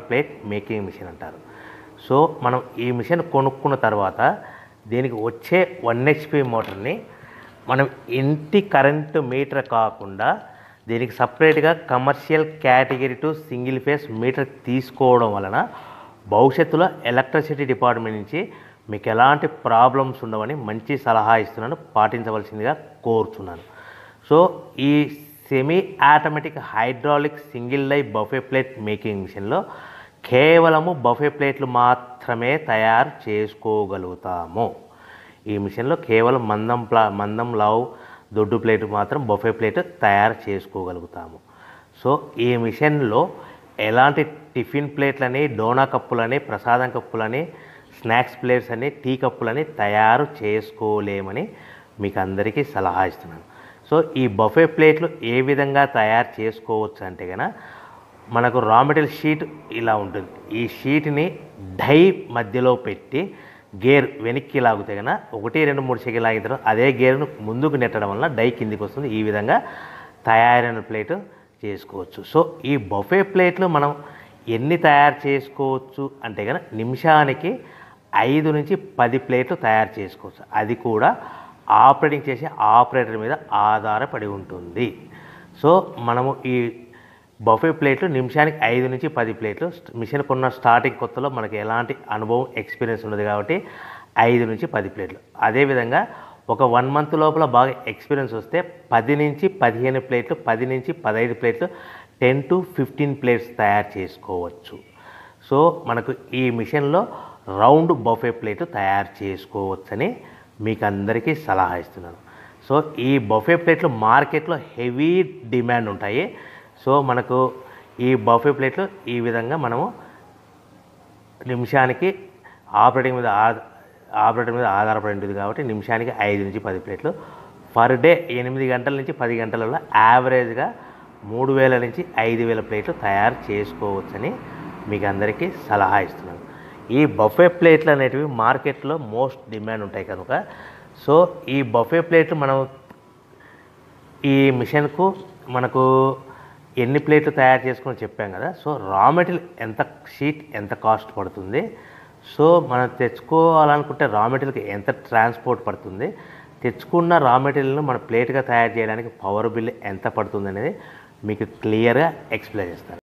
Plate making machine అంటారు. So మనం ఈ మిషన్ కొనుక్కున్న తర్వాత దీనికి వచ్చే 1 HP మోటార్ని మనం ఇంటి కరెంటు మీటర్ కాకుండా దీనికి సపరేట్గా commercial category to single phase metre తీసుకోవడం వలన భవిష్యత్తులో ఎలక్ట్రిసిటీ డిపార్ట్మెంట్ నుంచి మీకు ఎలాంటి ప్రాబ్లమ్స్ ఉండవని మంచి సలహా ఇస్తున్నాను, పాటించవలసిందిగా కోరుతున్నాను. సో ఈ సెమీ ఆటోమేటిక్ హైడ్రాలిక్ సింగిల్ లై బఫే ప్లేట్ మేకింగ్ మిషన్లో కేవలము బఫే ప్లేట్లు మాత్రమే తయారు చేసుకోగలుగుతాము. ఈ మిషన్లో కేవలం మందం లావు దొడ్డు ప్లేట్ మాత్రం బఫే ప్లేట్ తయారు చేసుకోగలుగుతాము. సో ఈ మిషన్లో ఎలాంటి టిఫిన్ ప్లేట్లని, డోనా కప్పులని, ప్రసాదం కప్పులని, స్నాక్స్ ప్లేట్స్ అని, టీ కప్పులని తయారు చేసుకోలేమని మీకు అందరికీ సలహా ఇస్తున్నాను. సో ఈ బఫే ప్లేట్లు ఏ విధంగా తయారు చేసుకోవచ్చు అంటే కనుక మనకు రా మెటీరియల్ షీట్ ఇలా ఉంటుంది. ఈ షీట్ని డై మధ్యలో పెట్టి గేర్ వెనక్కి లాగితే కనుక 1, 2, 3 సెకండ్లు లాగిన తర్వాత అదే గేర్ను ముందుకు నెట్టడం వల్ల డై కిందికి వస్తుంది. ఈ విధంగా తయారైన ప్లేట్ చేసుకోవచ్చు. సో ఈ బఫే ప్లేట్లు మనం ఎన్ని తయారు చేసుకోవచ్చు అంటే కనుక నిమిషానికి 5 నుంచి 10 ప్లేట్లు తయారు చేసుకోవచ్చు. అది కూడా ఆపరేటింగ్ చేసే ఆపరేటర్ మీద ఆధారపడి ఉంటుంది. సో మనము ఈ బఫే ప్లేట్లు నిమిషానికి 5 నుంచి 10 ప్లేట్లు. మిషన్ కొన్న స్టార్టింగ్ కొత్తలో మనకి ఎలాంటి అనుభవం ఎక్స్పీరియన్స్ ఉండదు కాబట్టి 5 నుంచి 10 ప్లేట్లు. అదేవిధంగా ఒక 1 మంత్ లోపల బాగా ఎక్స్పీరియన్స్ వస్తే 10 నుంచి 15 ప్లేట్లు, 10 నుంచి 15 ప్లేట్లు, 10 to 15 ప్లేట్స్ తయారు చేసుకోవచ్చు. సో మనకు ఈ మిషన్లో రౌండ్ బఫే ప్లేట్ తయారు చేసుకోవచ్చని మీకు అందరికీ సలహా ఇస్తున్నాను. సో ఈ బఫే ప్లేట్లు మార్కెట్లో హెవీ డిమాండ్ ఉంటాయి. సో మనకు ఈ బఫే ప్లేట్లు ఈ విధంగా మనము నిమిషానికి ఆపరేటర్ మీద ఆధారపడి ఉంటుంది కాబట్టి నిమిషానికి 5 నుంచి 10 ప్లేట్లు పర్ డే 8 గంటల నుంచి 10 గంటలలో యావరేజ్గా 3000 నుంచి 5000 ప్లేట్లు తయారు చేసుకోవచ్చని మీకు అందరికీ సలహా ఇస్తున్నాను. ఈ బఫే ప్లేట్లు అనేటివి మార్కెట్లో మోస్ట్ డిమాండ్ ఉంటాయి కనుక సో ఈ బఫే ప్లేట్లు మనం ఈ మిషన్కు మనకు ఎన్ని ప్లేట్లు తయారు చేసుకుని చెప్పాం కదా. సో రా మెటీరియల్ ఎంత షీట్ ఎంత కాస్ట్ పడుతుంది, సో మనం తెచ్చుకోవాలనుకుంటే రా మెటీరియల్కి ఎంత ట్రాన్స్పోర్ట్ పడుతుంది, తెచ్చుకున్న రా మెటీరియల్ను మన ప్లేట్గా తయారు చేయడానికి పవర్ బిల్ ఎంత పడుతుంది అనేది మీకు క్లియర్గా ఎక్స్ప్లెయిన్ చేస్తాను.